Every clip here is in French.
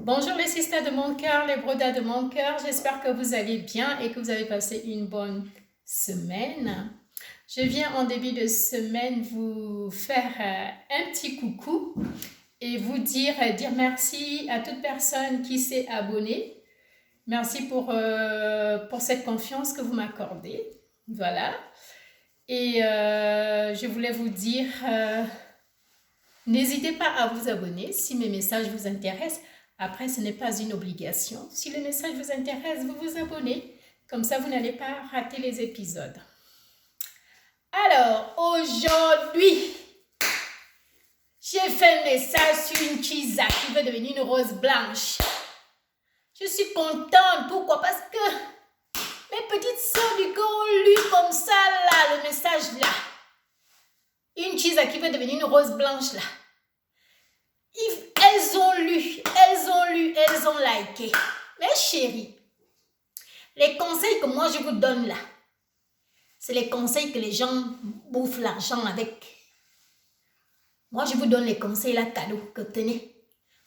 Bonjour les sisters de mon cœur, les brodas de mon cœur. J'espère que vous allez bien et que vous avez passé une bonne semaine. Je viens en début de semaine vous faire un petit coucou et vous dire merci à toute personne qui s'est abonnée. Merci pour cette confiance que vous m'accordez. Voilà. Et je voulais vous dire, n'hésitez pas à vous abonner si mes messages vous intéressent. Après, ce n'est pas une obligation. Si le message vous intéresse, vous vous abonnez. Comme ça, vous n'allez pas rater les épisodes. Alors, aujourd'hui, j'ai fait un message sur une Chiza qui veut devenir une rose blanche. Je suis contente. Pourquoi? Parce que mes petites soeurs du cœur ont lu comme ça, là, le message, là. Une Chiza qui veut devenir une rose blanche, là. Elles ont lu, elles ont liké. Mes chéris, les conseils que moi je vous donne là, c'est les conseils que les gens bouffent l'argent avec. Moi je vous donne les conseils là, cadeau, que tenez,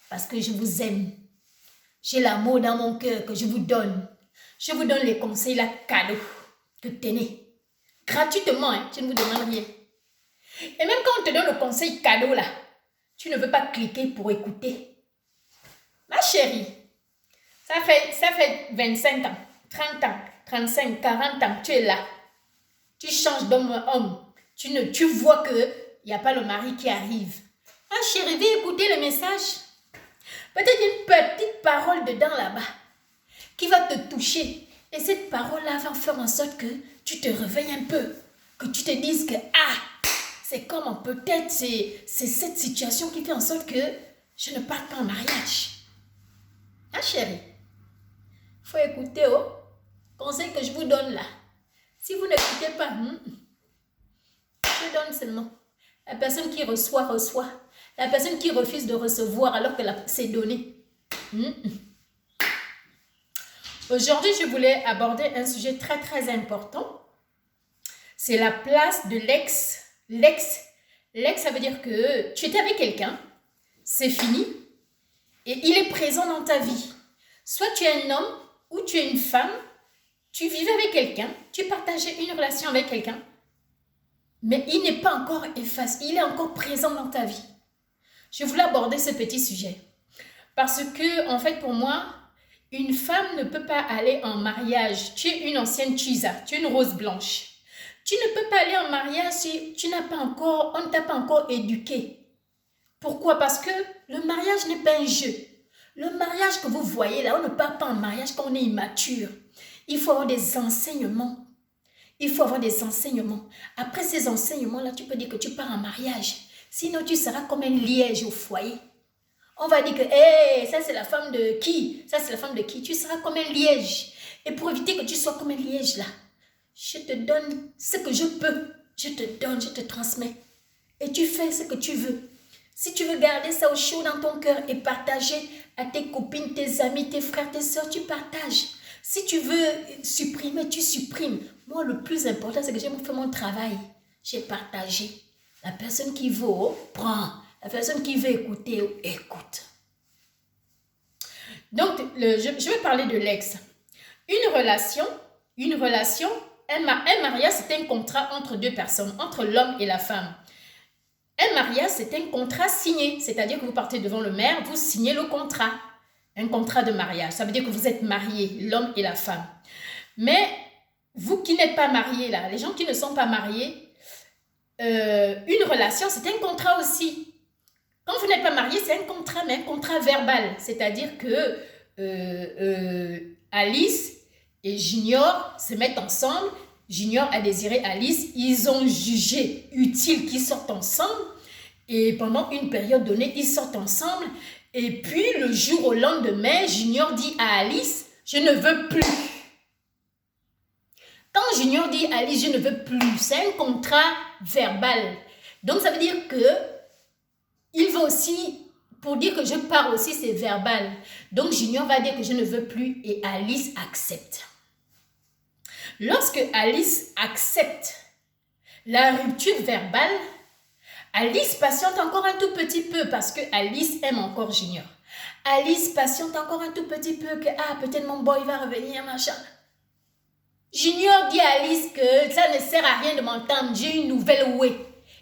parce que je vous aime. J'ai l'amour dans mon cœur que je vous donne. Je vous donne les conseils là, cadeau, que tenez. Gratuitement, hein, je ne vous demande rien. Et même quand on te donne le conseil cadeau là, tu ne veux pas cliquer pour écouter. Ma chérie, ça fait 25 ans, 30 ans, 35, 40 ans, tu es là. Tu changes d'homme à homme. Tu vois qu'il n'y a pas le mari qui arrive. Ma chérie, viens écouter le message. Peut-être une petite parole dedans là-bas qui va te toucher. Et cette parole-là va faire en sorte que tu te réveilles un peu. Que tu te dises que, c'est comme peut-être c'est cette situation qui fait en sorte que je ne parte pas en mariage. Hein, chérie? Il faut écouter, conseil que je vous donne là. Si vous n'écoutez pas, je donne seulement. La personne qui reçoit, reçoit. La personne qui refuse de recevoir alors que c'est donné. Aujourd'hui, je voulais aborder un sujet très très important. C'est la place de l'ex. L'ex, ça veut dire que tu étais avec quelqu'un, c'est fini, et il est présent dans ta vie. Soit tu es un homme ou tu es une femme, tu vivais avec quelqu'un, tu partageais une relation avec quelqu'un, mais il n'est pas encore effacé, il est encore présent dans ta vie. Je voulais aborder ce petit sujet, parce que, en fait, pour moi, une femme ne peut pas aller en mariage. Tu es une ancienne Chiza, tu es une rose blanche. Tu ne peux pas aller en mariage si on ne t'a pas encore éduqué. Pourquoi? Parce que le mariage n'est pas un jeu. Le mariage que vous voyez là, on ne part pas en mariage quand on est immature. Il faut avoir des enseignements. Après ces enseignements-là, tu peux dire que tu pars en mariage. Sinon, tu seras comme un liège au foyer. On va dire que, ça c'est la femme de qui? Ça c'est la femme de qui? Tu seras comme un liège. Et pour éviter que tu sois comme un liège là, je te donne ce que je peux. Je te donne, je te transmets. Et tu fais ce que tu veux. Si tu veux garder ça au chaud dans ton cœur et partager à tes copines, tes amis, tes frères, tes soeurs, tu partages. Si tu veux supprimer, tu supprimes. Moi, le plus important, c'est que j'ai fait mon travail. J'ai partagé. La personne qui veut, prend. La personne qui veut écouter, écoute. Donc, je vais parler de l'ex. Une relation, un mariage, c'est un contrat entre deux personnes, entre l'homme et la femme. Un mariage, c'est un contrat signé, c'est-à-dire que vous partez devant le maire, vous signez le contrat. Un contrat de mariage, ça veut dire que vous êtes mariés, l'homme et la femme. Mais vous qui n'êtes pas mariés, là, les gens qui ne sont pas mariés, une relation, c'est un contrat aussi. Quand vous n'êtes pas mariés, c'est un contrat, mais un contrat verbal. C'est-à-dire que Alice et Junior se mettent ensemble. Junior a désiré Alice. Ils ont jugé utile qu'ils sortent ensemble. Et pendant une période donnée, ils sortent ensemble. Et puis, le jour au lendemain, Junior dit à Alice, je ne veux plus. Quand Junior dit à Alice, je ne veux plus, c'est un contrat verbal. Donc, ça veut dire que il va aussi, pour dire que je pars aussi, c'est verbal. Donc, Junior va dire que je ne veux plus et Alice accepte. Lorsque Alice accepte la rupture verbale, Alice patiente encore un tout petit peu parce que Alice aime encore Junior. Alice patiente encore un tout petit peu que, ah, peut-être mon boy va revenir, machin. Junior dit à Alice que ça ne sert à rien de m'entendre, j'ai une nouvelle ouée.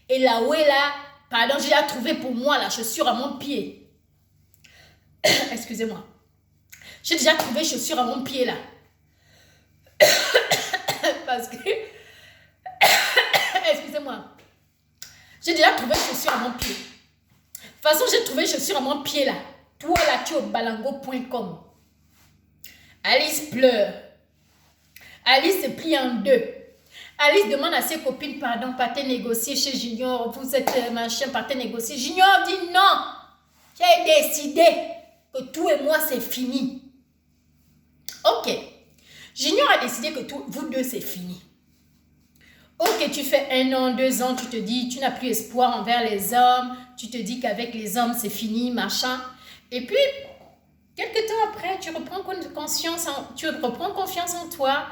Et la ouée là, pardon, j'ai déjà trouvé pour moi la chaussure à mon pied. Excusez-moi. J'ai déjà trouvé chaussure à mon pied là. Parce que... Excusez-moi. J'ai déjà trouvé chaussure à mon pied. De toute façon, j'ai trouvé chaussure à mon pied là. Toi là, tu es au balango.com. Alice pleure. Alice se plie en deux. Alice demande à ses copines, pardon, partez négocier chez Junior. Vous êtes machin, partez négocier. Junior dit non. J'ai décidé que tout et moi c'est fini. Ok. Junior a décidé que vous deux c'est fini. Ok, tu fais 1 an, 2 ans, tu te dis, tu n'as plus espoir envers les hommes. Tu te dis qu'avec les hommes c'est fini, machin. Et puis, quelques temps après, tu reprends confiance en toi.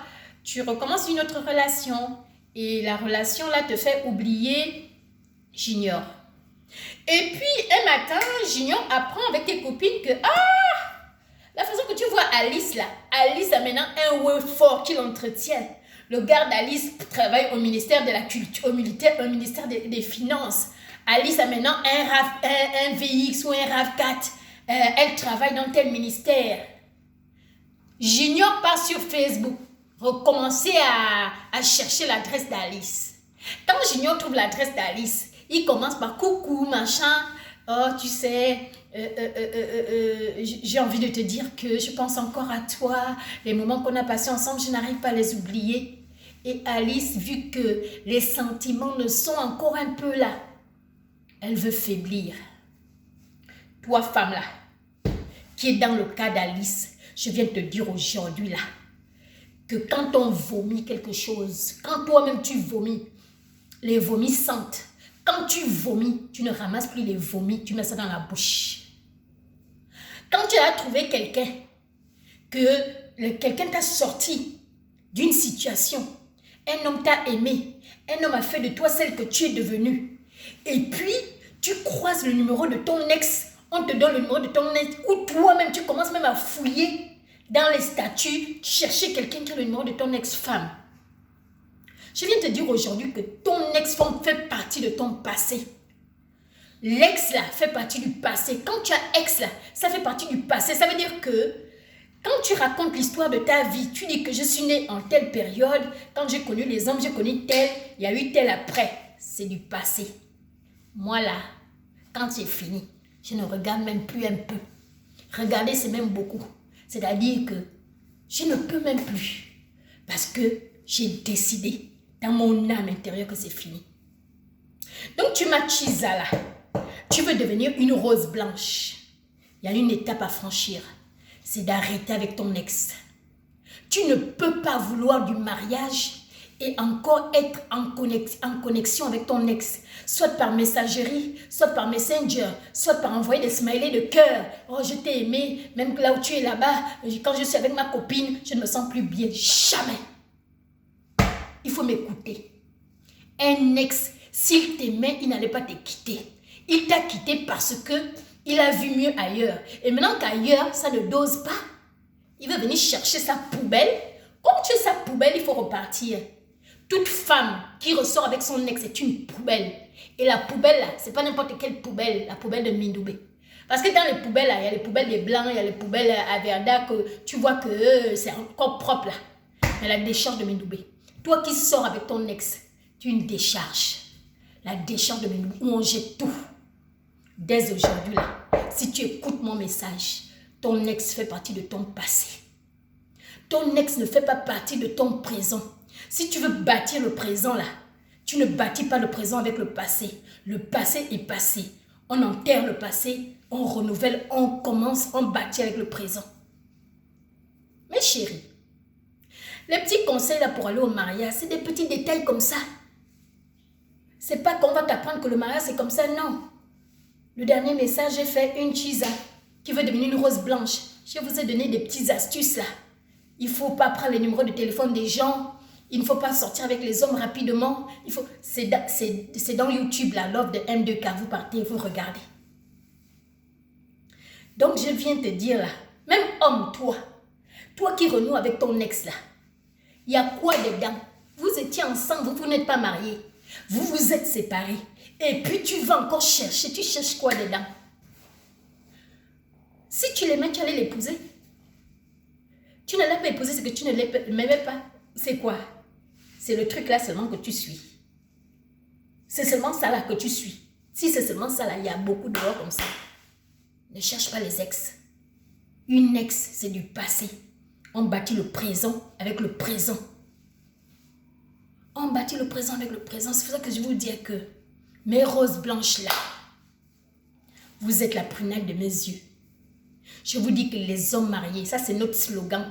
Tu recommences une autre relation. Et la relation là te fait oublier Junior. Et puis, un matin, Junior apprend avec tes copines que, la façon que tu vois Alice là, Alice a maintenant un web fort qui l'entretient. Le gars d'Alice travaille au ministère de la Culture, au ministère des Finances. Alice a maintenant un VX ou un RAV4. Elle travaille dans tel ministère. Junior part sur Facebook, recommencer à chercher l'adresse d'Alice. Quand Junior trouve l'adresse d'Alice, il commence par coucou, machin. Oh, tu sais, j'ai envie de te dire que je pense encore à toi. Les moments qu'on a passés ensemble, je n'arrive pas à les oublier. Et Alice, vu que les sentiments ne sont encore un peu là, elle veut faiblir. Toi, femme là, qui est dans le cas d'Alice, je viens de te dire aujourd'hui là, que quand on vomit quelque chose, quand toi-même tu vomis, les vomis sentent. Quand tu vomis, tu ne ramasses plus les vomis, tu mets ça dans la bouche. Quand tu as trouvé quelqu'un, que quelqu'un t'a sorti d'une situation, un homme t'a aimé, un homme a fait de toi celle que tu es devenue, et puis tu croises le numéro de ton ex, on te donne le numéro de ton ex, ou toi-même tu commences même à fouiller dans les statuts, chercher quelqu'un qui a le numéro de ton ex-femme. Je viens te dire aujourd'hui que ton ex-femme fait partie de ton passé. L'ex là fait partie du passé. Quand tu as ex là, ça fait partie du passé. Ça veut dire que quand tu racontes l'histoire de ta vie, tu dis que je suis née en telle période, quand j'ai connu les hommes, j'ai connu tel, il y a eu tel après. C'est du passé. Moi là, quand c'est fini, je ne regarde même plus un peu. Regarder, c'est même beaucoup. C'est-à-dire que je ne peux même plus. Parce que j'ai décidé dans mon âme intérieure que c'est fini. Donc tu m'as Chisa là. Tu veux devenir une rose blanche. Il y a une étape à franchir. C'est d'arrêter avec ton ex. Tu ne peux pas vouloir du mariage et encore être en connexion avec ton ex. Soit par messagerie, soit par messenger, soit par envoyer des smileys de cœur. Oh, je t'ai aimé, même là où tu es là-bas, quand je suis avec ma copine, je ne me sens plus bien. Jamais. Il faut m'écouter. Un ex, s'il t'aimait, il n'allait pas te quitter. Il t'a quitté parce que il a vu mieux ailleurs. Et maintenant qu'ailleurs, ça ne dose pas, il va venir chercher sa poubelle. Comme tu es sa poubelle, il faut repartir. Toute femme qui ressort avec son ex est une poubelle. Et la poubelle, là, c'est pas n'importe quelle poubelle, la poubelle de Mindoubé. Parce que dans les poubelles, là, il y a les poubelles des blancs, il y a les poubelles à Verda, que tu vois que c'est encore propre, là. Mais la décharge de Mindoubé. Toi qui sors avec ton ex, tu une décharge. La décharge de Mindoubé, où on jette tout. Dès aujourd'hui, là, si tu écoutes mon message, ton ex fait partie de ton passé. Ton ex ne fait pas partie de ton présent. Si tu veux bâtir le présent là, tu ne bâtis pas le présent avec le passé. Le passé est passé. On enterre le passé, on renouvelle, on commence, on bâtit avec le présent. Mes chéris, les petits conseils là pour aller au mariage, c'est des petits détails comme ça. C'est pas qu'on va t'apprendre que le mariage c'est comme ça, non. Le dernier message, j'ai fait une Chisa qui veut devenir une rose blanche. Je vous ai donné des petites astuces là. Il ne faut pas prendre les numéros de téléphone des gens. Il ne faut pas sortir avec les hommes rapidement. C'est dans YouTube, là, l'offre de M2K. Vous partez, vous regardez. Donc, je viens te dire là, même homme, toi qui renoues avec ton ex là, il y a quoi dedans? Vous étiez ensemble, vous n'êtes pas mariés. Vous vous êtes séparés. Et puis tu vas encore chercher. Tu cherches quoi dedans? Si tu l'aimais, tu allais l'épouser. Tu ne l'as pas épousé, c'est que tu ne l'aimais pas. C'est quoi? C'est le truc là seulement que tu suis. C'est seulement ça là que tu suis. Si c'est seulement ça là, il y a beaucoup de gens comme ça. Ne cherche pas les ex. Une ex, c'est du passé. On bâtit le présent avec le présent. On bâtit le présent avec le présent. C'est pour ça que je vous dis que mes roses blanches là, vous êtes la prunelle de mes yeux. Je vous dis que les hommes mariés, ça c'est notre slogan.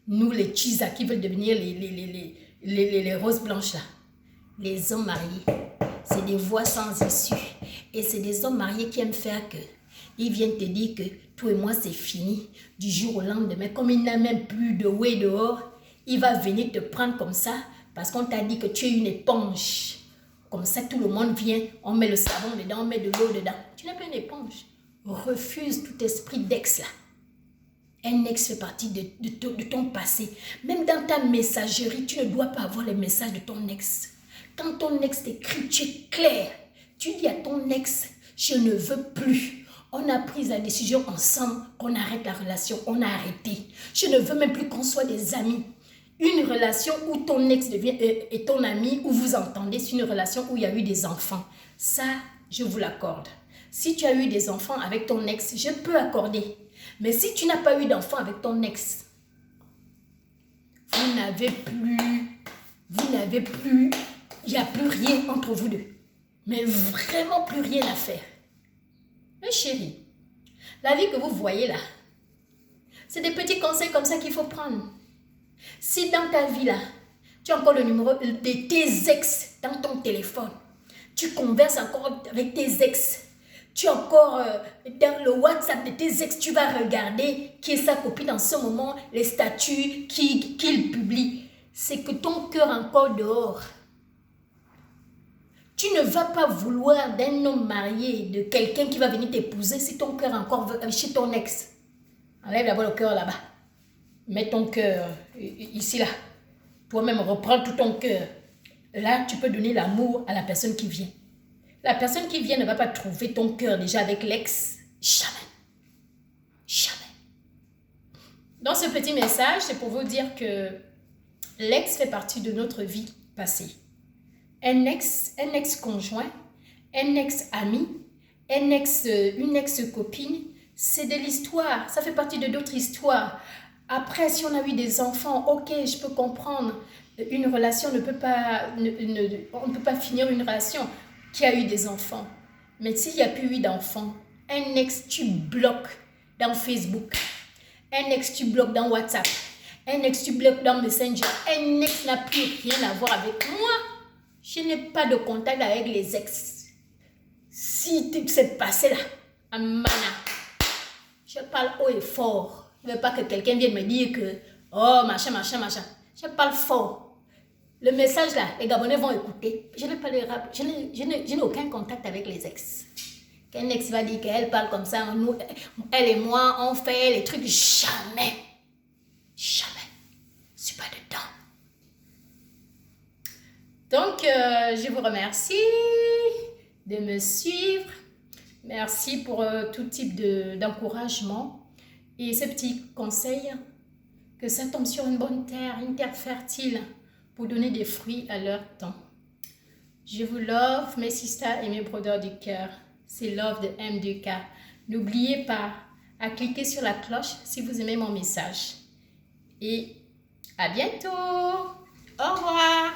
Nous les Chisa qui veulent devenir les roses blanches là. Les hommes mariés, c'est des voix sans issue. Et c'est des hommes mariés qui aiment faire que ils viennent te dire que toi et moi c'est fini. Du jour au lendemain, comme il n'a même plus de way dehors, il va venir te prendre comme ça parce qu'on t'a dit que tu es une éponge. Comme ça, tout le monde vient, on met le savon dedans, on met de l'eau dedans. Tu n'es pas une éponge. Refuse tout esprit d'ex là. Un ex fait partie de ton passé. Même dans ta messagerie, tu ne dois pas avoir les messages de ton ex. Quand ton ex t'écrit, tu es clair. Tu dis à ton ex, je ne veux plus. On a pris la décision ensemble qu'on arrête la relation. On a arrêté. Je ne veux même plus qu'on soit des amis. Une relation où ton ex devient est ton ami, où vous entendez, c'est une relation où il y a eu des enfants. Ça, je vous l'accorde. Si tu as eu des enfants avec ton ex, je peux accorder. Mais si tu n'as pas eu d'enfants avec ton ex, vous n'avez plus, il n'y a plus rien entre vous deux. Mais vraiment plus rien à faire. Mais chérie, la vie que vous voyez là, c'est des petits conseils comme ça qu'il faut prendre. Si dans ta vie là, tu as encore le numéro de tes ex dans ton téléphone, tu converses encore avec tes ex, tu as encore dans le WhatsApp de tes ex, tu vas regarder qui est sa copine en ce moment, les statuts qu'il publie. C'est que ton cœur est encore dehors. Tu ne vas pas vouloir d'un homme marié, de quelqu'un qui va venir t'épouser si ton cœur est encore chez ton ex. Enlève d'abord le cœur là-bas. Mets ton cœur ici là. Toi-même, reprends tout ton cœur. Là, tu peux donner l'amour à la personne qui vient. La personne qui vient ne va pas trouver ton cœur déjà avec l'ex. Jamais. Jamais. Dans ce petit message, c'est pour vous dire que l'ex fait partie de notre vie passée. Un ex-conjoint, un ex-ami, une ex-copine, c'est de l'histoire. Ça fait partie de d'autres histoires. Après, si on a eu des enfants, ok, je peux comprendre. Une relation ne peut pas, on ne peut pas finir une relation qui a eu des enfants. Mais s'il n'y a plus eu d'enfants, un ex, tu bloques dans Facebook. Un ex, tu bloques dans WhatsApp. Un ex, tu bloques dans Messenger. Un ex n'a plus rien à voir avec moi. Je n'ai pas de contact avec les ex. Si tout s'est passé là, à Mana, je parle haut et fort. Je ne veux pas que quelqu'un vienne me dire que, oh, machin. Je parle fort. Le message là, les Gabonais vont écouter. Je n'ai pas les rap, je n'ai aucun contact avec les ex. Qu'un ex va dire qu'elle parle comme ça, nous, elle et moi, on fait les trucs. Jamais. Jamais. Je ne suis pas dedans. Donc, je vous remercie de me suivre. Merci pour tout type d'encouragement. Et ces petits conseils, que ça tombe sur une bonne terre, une terre fertile, pour donner des fruits à leur temps. Je vous love, mes sisters et mes brothers du cœur. C'est Love de M2K. N'oubliez pas à cliquer sur la cloche si vous aimez mon message. Et à bientôt. Au revoir.